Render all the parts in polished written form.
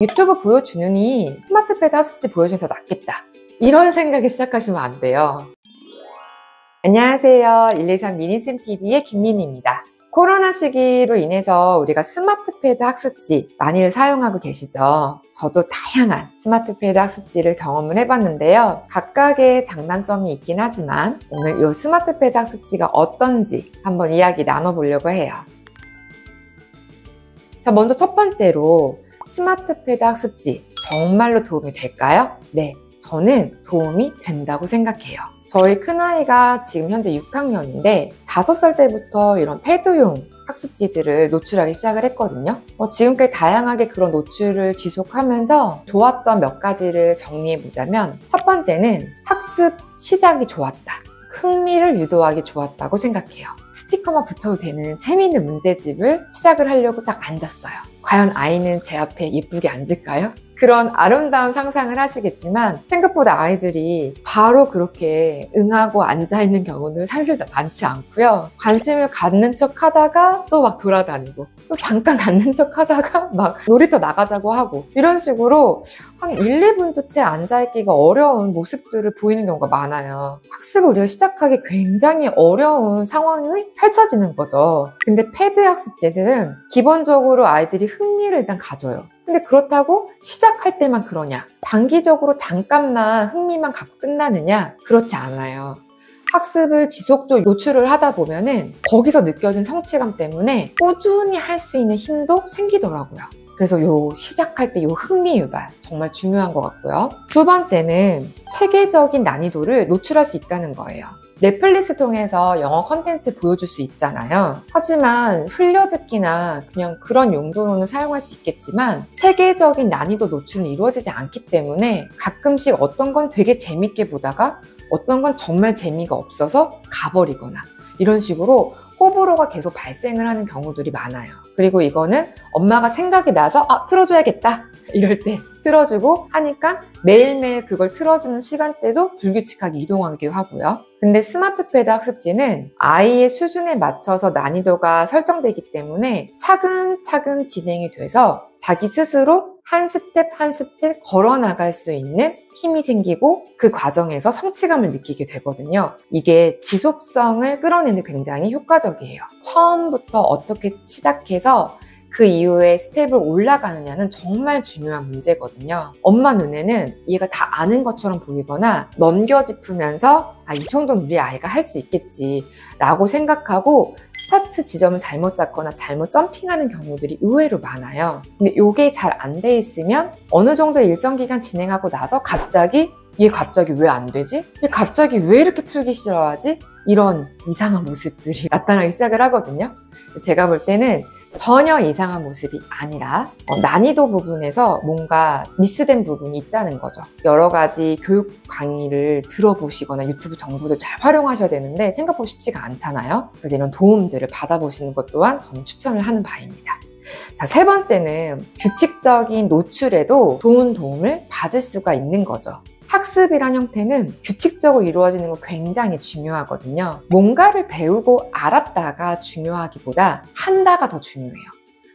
유튜브 보여주느니 스마트패드 학습지 보여주는 게 더 낫겠다. 이런 생각에 시작하시면 안 돼요. 안녕하세요. 123 미니쌤TV의 김민희입니다. 코로나 시기로 인해서 우리가 스마트패드 학습지 많이들 사용하고 계시죠? 저도 다양한 스마트패드 학습지를 경험을 해봤는데요. 각각의 장단점이 있긴 하지만 오늘 이 스마트패드 학습지가 어떤지 한번 이야기 나눠보려고 해요. 자, 먼저 첫 번째로 스마트패드 학습지 정말로 도움이 될까요? 네, 저는 도움이 된다고 생각해요. 저희 큰아이가 지금 현재 6학년인데 5살 때부터 이런 패드용 학습지들을 노출하기 시작을 했거든요. 지금까지 다양하게 그런 노출을 지속하면서 좋았던 몇 가지를 정리해보자면, 첫 번째는 학습 시작이 좋았다. 흥미를 유도하기 좋았다고 생각해요. 스티커만 붙여도 되는 재미있는 문제집을 시작을 하려고 딱 앉았어요. 과연 아이는 제 앞에 예쁘게 앉을까요? 그런 아름다운 상상을 하시겠지만 생각보다 아이들이 바로 그렇게 응하고 앉아있는 경우는 사실 많지 않고요. 관심을 갖는 척 하다가 또 막 돌아다니고, 또 잠깐 갖는 척 하다가 막 놀이터 나가자고 하고, 이런 식으로 한 1, 2분도 채 앉아있기가 어려운 모습들을 보이는 경우가 많아요. 학습을 우리가 시작하기 굉장히 어려운 상황이 펼쳐지는 거죠. 근데 패드 학습지들은 기본적으로 아이들이 흥미를 일단 가져요. 근데 그렇다고 시작할 때만 그러냐? 단기적으로 잠깐만 흥미만 갖고 끝나느냐? 그렇지 않아요. 학습을 지속적으로 노출을 하다 보면은 거기서 느껴진 성취감 때문에 꾸준히 할 수 있는 힘도 생기더라고요. 그래서 시작할 때 흥미 유발 정말 중요한 것 같고요. 두 번째는 체계적인 난이도를 노출할 수 있다는 거예요. 넷플릭스 통해서 영어 컨텐츠 보여줄 수 있잖아요. 하지만 흘려듣기나 그냥 그런 용도로는 사용할 수 있겠지만 체계적인 난이도 노출은 이루어지지 않기 때문에 가끔씩 어떤 건 되게 재밌게 보다가 어떤 건 정말 재미가 없어서 가버리거나, 이런 식으로 호불호가 계속 발생을 하는 경우들이 많아요. 그리고 이거는 엄마가 생각이 나서 틀어줘야겠다 이럴 때 틀어주고 하니까 매일매일 그걸 틀어주는 시간대도 불규칙하게 이동하기도 하고요. 근데 스마트패드 학습지는 아이의 수준에 맞춰서 난이도가 설정되기 때문에 차근차근 진행이 돼서 자기 스스로 한 스텝 한 스텝 걸어 나갈 수 있는 힘이 생기고 그 과정에서 성취감을 느끼게 되거든요. 이게 지속성을 끌어내는 데 굉장히 효과적이에요. 처음부터 어떻게 시작해서 그 이후에 스텝을 올라가느냐는 정말 중요한 문제거든요. 엄마 눈에는 얘가 다 아는 것처럼 보이거나 넘겨짚으면서 이 정도는 우리 아이가 할 수 있겠지 라고 생각하고 스타트 지점을 잘못 잡거나 잘못 점핑하는 경우들이 의외로 많아요. 근데 이게 잘 안 돼 있으면 어느 정도 일정 기간 진행하고 나서 얘 갑자기 왜 안 되지? 얘 갑자기 왜 이렇게 풀기 싫어하지? 이런 이상한 모습들이 나타나기 시작을 하거든요. 제가 볼 때는 전혀 이상한 모습이 아니라 난이도 부분에서 뭔가 미스된 부분이 있다는 거죠. 여러 가지 교육 강의를 들어보시거나 유튜브 정보를 잘 활용하셔야 되는데 생각보다 쉽지가 않잖아요. 그래서 이런 도움들을 받아보시는 것 또한 저는 추천을 하는 바입니다. 자, 세 번째는 규칙적인 노출에도 좋은 도움을 받을 수가 있는 거죠. 학습이란 형태는 규칙적으로 이루어지는 거 굉장히 중요하거든요. 뭔가를 배우고 알았다가 중요하기보다 한다가 더 중요해요.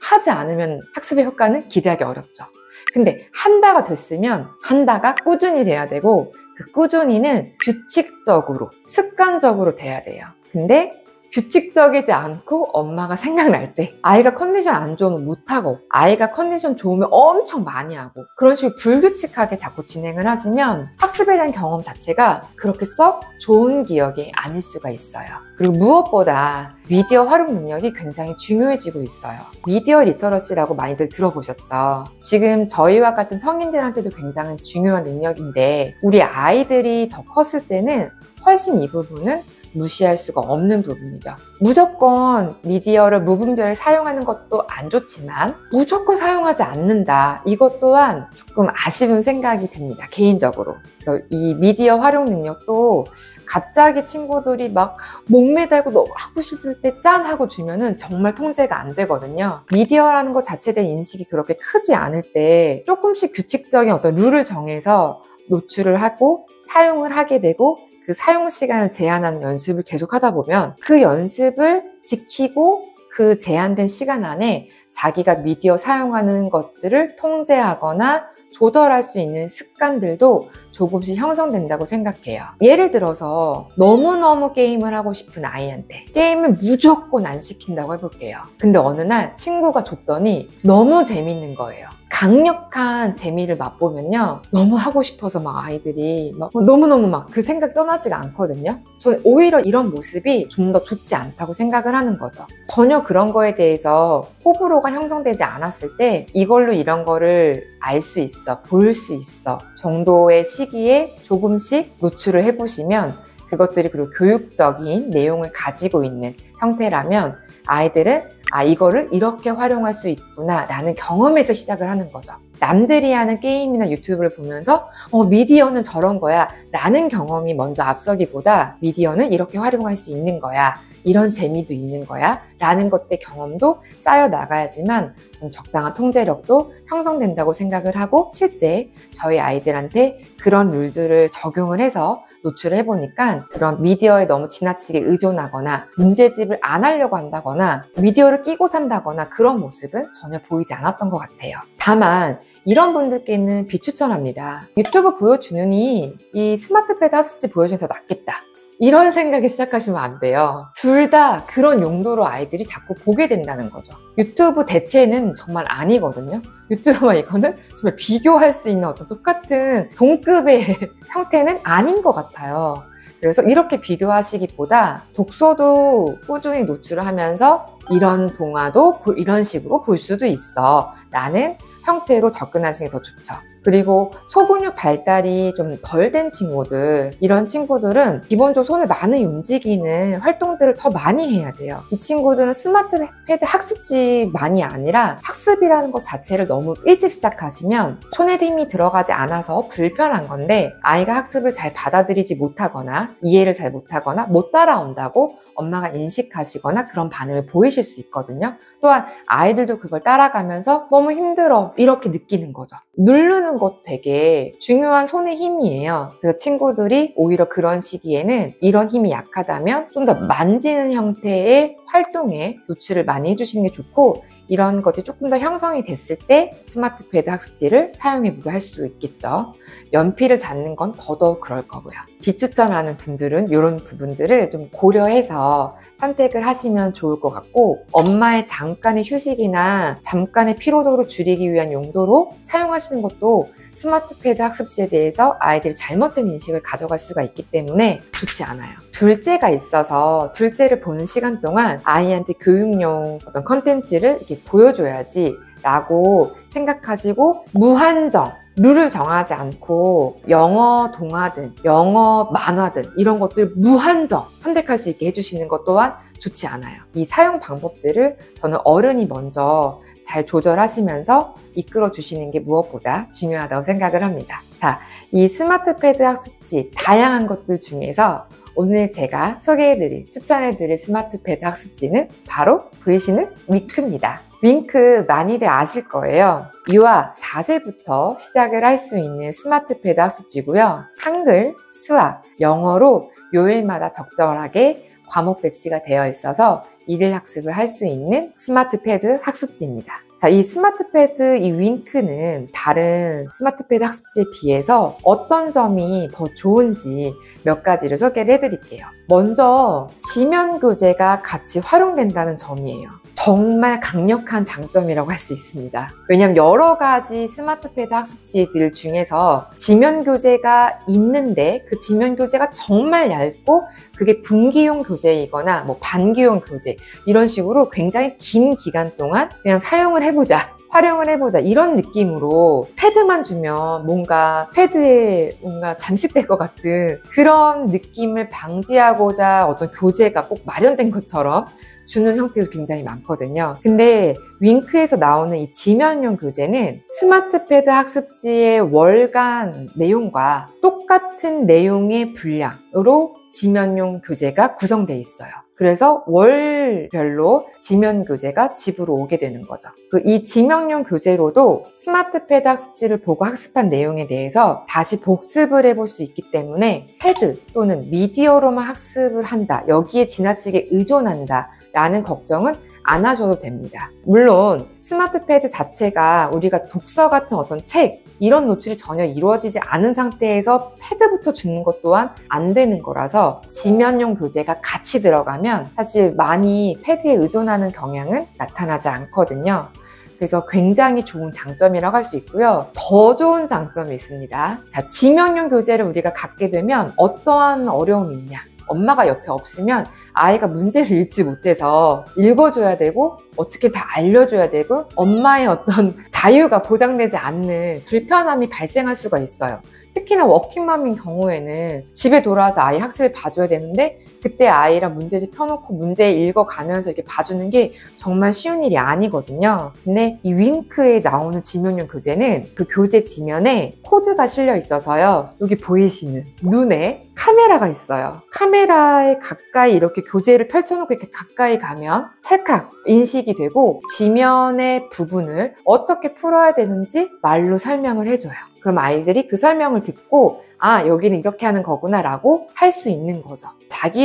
하지 않으면 학습의 효과는 기대하기 어렵죠. 근데 한다가 됐으면 한다가 꾸준히 돼야 되고, 그 꾸준히는 규칙적으로, 습관적으로 돼야 돼요. 근데 규칙적이지 않고 엄마가 생각날 때 아이가 컨디션 안 좋으면 못하고 아이가 컨디션 좋으면 엄청 많이 하고 그런 식으로 불규칙하게 자꾸 진행을 하시면 학습에 대한 경험 자체가 그렇게 썩 좋은 기억이 아닐 수가 있어요. 그리고 무엇보다 미디어 활용 능력이 굉장히 중요해지고 있어요. 미디어 리터러시라고 많이들 들어보셨죠? 지금 저희와 같은 성인들한테도 굉장히 중요한 능력인데 우리 아이들이 더 컸을 때는 훨씬 이 부분은 무시할 수가 없는 부분이죠. 무조건 미디어를 무분별히 사용하는 것도 안 좋지만 무조건 사용하지 않는다. 이것 또한 조금 아쉬운 생각이 듭니다. 개인적으로. 그래서 이 미디어 활용 능력도 갑자기 친구들이 막 목매달고 너무 하고 싶을 때 짠 하고 주면은 정말 통제가 안 되거든요. 미디어라는 것 자체에 대한 인식이 그렇게 크지 않을 때 조금씩 규칙적인 어떤 룰을 정해서 노출을 하고 사용을 하게 되고 그 사용 시간을 제한하는 연습을 계속 하다 보면 그 연습을 지키고 그 제한된 시간 안에 자기가 미디어 사용하는 것들을 통제하거나 조절할 수 있는 습관들도 조금씩 형성된다고 생각해요. 예를 들어서 너무너무 게임을 하고 싶은 아이한테 게임을 무조건 안 시킨다고 해볼게요. 근데 어느 날 친구가 줬더니 너무 재밌는 거예요. 강력한 재미를 맛보면요, 너무 하고 싶어서 막 아이들이 막 너무너무 막 그 생각 떠나지가 않거든요. 저는 오히려 이런 모습이 좀 더 좋지 않다고 생각을 하는 거죠. 전혀 그런 거에 대해서 호불호가 형성되지 않았을 때 이걸로 이런 거를 알 수 있어, 볼 수 있어 정도의 시기에 조금씩 노출을 해보시면, 그것들이 그리고 교육적인 내용을 가지고 있는 형태라면 아이들은 이거를 이렇게 활용할 수 있구나 라는 경험에서 시작을 하는 거죠. 남들이 하는 게임이나 유튜브를 보면서 미디어는 저런 거야 라는 경험이 먼저 앞서기보다, 미디어는 이렇게 활용할 수 있는 거야, 이런 재미도 있는 거야 라는 것들 경험도 쌓여 나가야지만 전 적당한 통제력도 형성된다고 생각을 하고, 실제 저희 아이들한테 그런 룰들을 적용을 해서 노출을 해보니까 그런 미디어에 너무 지나치게 의존하거나 문제집을 안 하려고 한다거나 미디어를 끼고 산다거나 그런 모습은 전혀 보이지 않았던 것 같아요. 다만 이런 분들께는 비추천합니다. 유튜브 보여주느니 이 스마트패드 학습지 보여주는 게 더 낫겠다, 이런 생각에 시작하시면 안 돼요. 둘 다 그런 용도로 아이들이 자꾸 보게 된다는 거죠. 유튜브 대체는 정말 아니거든요. 유튜브와 이거는 정말 비교할 수 있는 어떤 똑같은 동급의 형태는 아닌 것 같아요. 그래서 이렇게 비교하시기보다 독서도 꾸준히 노출을 하면서 이런 동화도 이런 식으로 볼 수도 있어 라는 형태로 접근하시는 게 더 좋죠. 그리고 소근육 발달이 좀 덜 된 친구들, 이런 친구들은 기본적으로 손을 많이 움직이는 활동들을 더 많이 해야 돼요. 이 친구들은 스마트패드 학습지만이 아니라 학습이라는 것 자체를 너무 일찍 시작하시면 손에 힘이 들어가지 않아서 불편한 건데, 아이가 학습을 잘 받아들이지 못하거나 이해를 잘 못하거나 못 따라온다고 엄마가 인식하시거나 그런 반응을 보이실 수 있거든요. 또한 아이들도 그걸 따라가면서 너무 힘들어 이렇게 느끼는 거죠. 누르는 것도 되게 중요한 손의 힘이에요. 그래서 친구들이 오히려 그런 시기에는 이런 힘이 약하다면 좀 더 만지는 형태의 활동에 노출을 많이 해주시는 게 좋고, 이런 것이 조금 더 형성이 됐을 때 스마트패드 학습지를 사용해보게 할 수도 있겠죠. 연필을 잡는 건 더더욱 그럴 거고요. 비추천하는 분들은 이런 부분들을 좀 고려해서 선택을 하시면 좋을 것 같고, 엄마의 잠깐의 휴식이나 잠깐의 피로도를 줄이기 위한 용도로 사용하시는 것도 스마트패드 학습지에 대해서 아이들이 잘못된 인식을 가져갈 수가 있기 때문에 좋지 않아요. 둘째가 있어서 둘째를 보는 시간 동안 아이한테 교육용 어떤 컨텐츠를 이렇게 보여줘야지 라고 생각하시고 무한정 룰을 정하지 않고 영어 동화든 영어 만화든 이런 것들 무한정 선택할 수 있게 해주시는 것 또한 좋지 않아요. 이 사용 방법들을 저는 어른이 먼저 잘 조절하시면서 이끌어 주시는 게 무엇보다 중요하다고 생각을 합니다. 자, 이 스마트패드 학습지 다양한 것들 중에서 오늘 제가 소개해드릴, 추천해드릴 스마트패드 학습지는 바로 보이시는 윙크입니다. 윙크 많이들 아실 거예요. 유아 4세부터 시작을 할 수 있는 스마트패드 학습지고요. 한글, 수학, 영어로 요일마다 적절하게 과목 배치가 되어 있어서 일일 학습을 할 수 있는 스마트패드 학습지입니다. 자, 이 스마트패드 이 윙크는 다른 스마트패드 학습지에 비해서 어떤 점이 더 좋은지 몇 가지를 소개를 해드릴게요. 먼저 지면 교재가 같이 활용된다는 점이에요. 정말 강력한 장점이라고 할 수 있습니다. 왜냐하면 여러 가지 스마트패드 학습지들 중에서 지면 교재가 있는데 그 지면 교재가 정말 얇고 그게 분기용 교재이거나 뭐 반기용 교재 이런 식으로 굉장히 긴 기간 동안 그냥 사용을 해보자, 활용을 해보자 이런 느낌으로 패드만 주면 뭔가 패드에 뭔가 잠식될 것 같은 그런 느낌을 방지하고자 어떤 교재가 꼭 마련된 것처럼 주는 형태도 굉장히 많거든요. 근데 윙크에서 나오는 이 지면용 교재는 스마트패드 학습지의 월간 내용과 똑같은 내용의 분량으로 지면용 교재가 구성되어 있어요. 그래서 월별로 지면 교재가 집으로 오게 되는 거죠. 이 지면용 교재로도 스마트패드 학습지를 보고 학습한 내용에 대해서 다시 복습을 해볼 수 있기 때문에 패드 또는 미디어로만 학습을 한다, 여기에 지나치게 의존한다 라는 걱정은 안 하셔도 됩니다. 물론 스마트 패드 자체가 우리가 독서 같은 어떤 책 이런 노출이 전혀 이루어지지 않은 상태에서 패드부터 주는 것 또한 안 되는 거라서 지면용 교재가 같이 들어가면 사실 많이 패드에 의존하는 경향은 나타나지 않거든요. 그래서 굉장히 좋은 장점이라고 할 수 있고요. 더 좋은 장점이 있습니다. 자, 지면용 교재를 우리가 갖게 되면 어떠한 어려움이 있냐? 엄마가 옆에 없으면 아이가 문제를 읽지 못해서 읽어줘야 되고 어떻게 다 알려줘야 되고 엄마의 어떤 자유가 보장되지 않는 불편함이 발생할 수가 있어요. 특히나 워킹맘인 경우에는 집에 돌아와서 아이 학습을 봐줘야 되는데 그때 아이랑 문제집 펴놓고 문제 읽어가면서 이렇게 봐주는 게 정말 쉬운 일이 아니거든요. 근데 이 윙크에 나오는 지면용 교재는 그 교재 지면에 코드가 실려 있어서요. 여기 보이시는 눈에 카메라가 있어요. 카메라에 가까이 이렇게 교재를 펼쳐놓고 이렇게 가까이 가면 찰칵 인식이 되고 지면의 부분을 어떻게 풀어야 되는지 말로 설명을 해줘요. 그럼 아이들이 그 설명을 듣고 아, 여기는 이렇게 하는 거구나 라고 할 수 있는 거죠.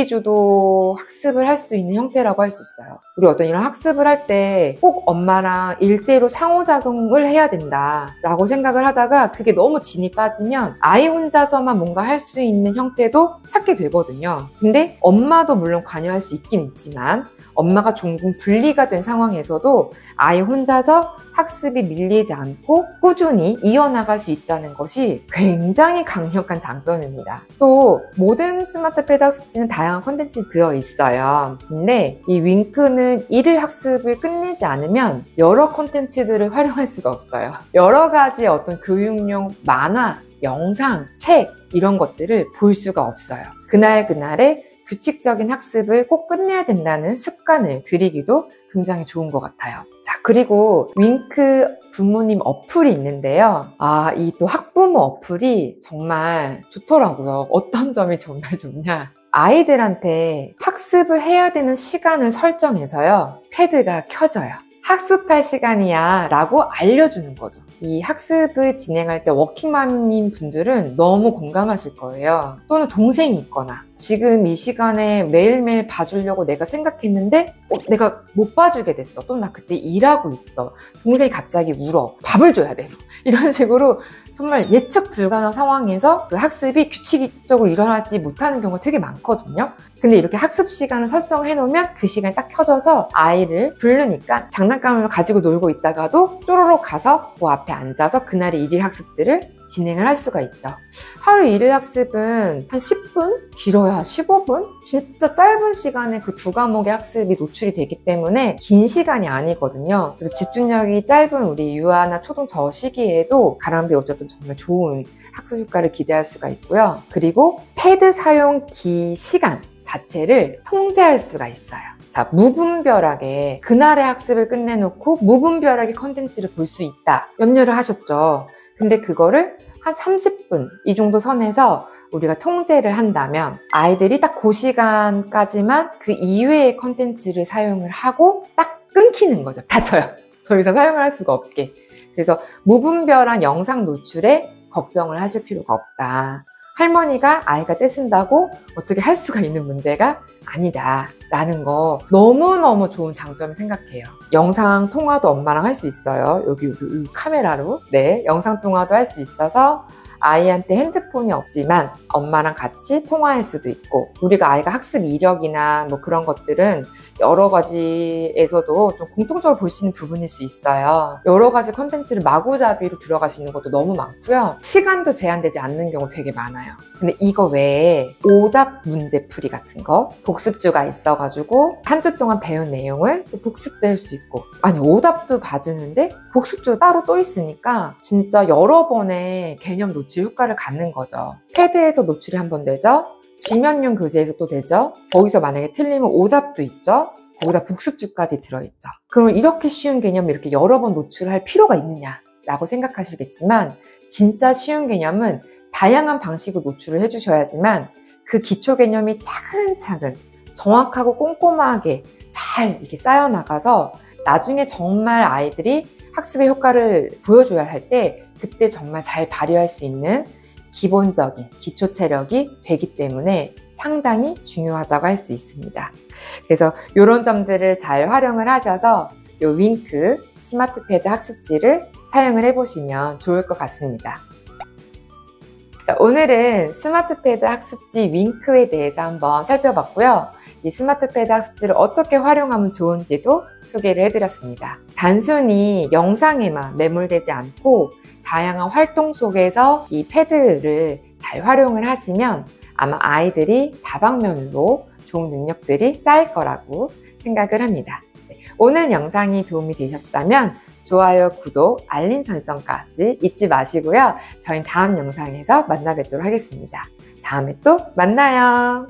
자기주도 학습을 할 수 있는 형태라고 할 수 있어요. 우리 어떤 이런 학습을 할 때 꼭 엄마랑 1대1로 상호작용을 해야 된다 라고 생각을 하다가 그게 너무 진이 빠지면 아이 혼자서만 뭔가 할 수 있는 형태도 찾게 되거든요. 근데 엄마도 물론 관여할 수 있긴 있지만 엄마가 종종 분리가 된 상황에서도 아이 혼자서 학습이 밀리지 않고 꾸준히 이어나갈 수 있다는 것이 굉장히 강력한 장점입니다. 또 모든 스마트 패드 학습지는 다양한 콘텐츠가 들어있어요. 근데 이 윙크는 1일 학습을 끝내지 않으면 여러 콘텐츠들을 활용할 수가 없어요. 여러 가지 어떤 교육용 만화, 영상, 책 이런 것들을 볼 수가 없어요. 그날그날의 규칙적인 학습을 꼭 끝내야 된다는 습관을 들이기도 굉장히 좋은 것 같아요. 자, 그리고 윙크 부모님 어플이 있는데요. 이 또 학부모 어플이 정말 좋더라고요. 어떤 점이 정말 좋냐. 아이들한테 학습을 해야 되는 시간을 설정해서요. 패드가 켜져요. 학습할 시간이야 라고 알려주는 거죠. 이 학습을 진행할 때 워킹맘인 분들은 너무 공감하실 거예요. 또는 동생이 있거나 지금 이 시간에 매일매일 봐주려고 내가 생각했는데 내가 못 봐주게 됐어. 또 나 그때 일하고 있어. 동생이 갑자기 울어. 밥을 줘야 돼. 이런 식으로 정말 예측 불가능한 상황에서 그 학습이 규칙적으로 일어나지 못하는 경우가 되게 많거든요. 근데 이렇게 학습 시간을 설정해 놓으면 그 시간이 딱 켜져서 아이를 부르니까 장난감을 가지고 놀고 있다가도 쪼로록 가서 그 앞에 앉아서 그날의 1일 학습들을 진행을 할 수가 있죠. 하루 1일 학습은 한 10분? 길어야 15분? 진짜 짧은 시간에 그 두 과목의 학습이 노출이 되기 때문에 긴 시간이 아니거든요. 그래서 집중력이 짧은 우리 유아나 초등 저 시기에도 가랑비 어쨌든 정말 좋은 학습 효과를 기대할 수가 있고요. 그리고 패드 사용 시간 자체를 통제할 수가 있어요. 자, 무분별하게 그날의 학습을 끝내놓고 무분별하게 컨텐츠를 볼 수 있다. 염려를 하셨죠. 근데 그거를 한 30분 이 정도 선에서 우리가 통제를 한다면 아이들이 딱 그 시간까지만 그 이외의 컨텐츠를 사용을 하고 딱 끊기는 거죠. 닫혀요. 더 이상 사용을 할 수가 없게. 그래서 무분별한 영상 노출에 걱정을 하실 필요가 없다. 할머니가 아이가 떼쓴다고 어떻게 할 수가 있는 문제가 아니다 라는 거 너무너무 좋은 장점을 생각해요. 영상 통화도 엄마랑 할 수 있어요. 여기 카메라로. 네, 영상 통화도 할 수 있어서 아이한테 핸드폰이 없지만 엄마랑 같이 통화할 수도 있고, 우리가 아이가 학습 이력이나 뭐 그런 것들은 여러 가지에서도 좀 공통적으로 볼 수 있는 부분일 수 있어요. 여러 가지 컨텐츠를 마구잡이로 들어갈 수 있는 것도 너무 많고요. 시간도 제한되지 않는 경우 되게 많아요. 근데 이거 외에 오답 문제풀이 같은 거, 복습주가 있어가지고 한 주 동안 배운 내용을 복습도 할 수 있고, 아니 오답도 봐주는데 복습주 따로 또 있으니까 진짜 여러 번의 개념 노출 효과를 갖는 거죠. 패드에서 노출이 한 번 되죠. 지면용 교재에서 또 되죠. 거기서 만약에 틀리면 오답도 있죠. 거기다 복습주까지 들어있죠. 그럼 이렇게 쉬운 개념을 이렇게 여러 번 노출할 필요가 있느냐라고 생각하시겠지만, 진짜 쉬운 개념은 다양한 방식으로 노출을 해주셔야지만 그 기초 개념이 차근차근 정확하고 꼼꼼하게 잘 이렇게 쌓여나가서 나중에 정말 아이들이 학습의 효과를 보여줘야 할 때 그때 정말 잘 발휘할 수 있는 기본적인 기초 체력이 되기 때문에 상당히 중요하다고 할 수 있습니다. 그래서 이런 점들을 잘 활용을 하셔서 이 윙크 스마트 패드 학습지를 사용을 해보시면 좋을 것 같습니다. 오늘은 스마트 패드 학습지 윙크에 대해서 한번 살펴봤고요. 이 스마트 패드 학습지를 어떻게 활용하면 좋은지도 소개를 해드렸습니다. 단순히 영상에만 매몰되지 않고 다양한 활동 속에서 이 패드를 잘 활용을 하시면 아마 아이들이 다방면으로 좋은 능력들이 쌓일 거라고 생각을 합니다. 오늘 영상이 도움이 되셨다면 좋아요, 구독, 알림 설정까지 잊지 마시고요. 저희는 다음 영상에서 만나 뵙도록 하겠습니다. 다음에 또 만나요.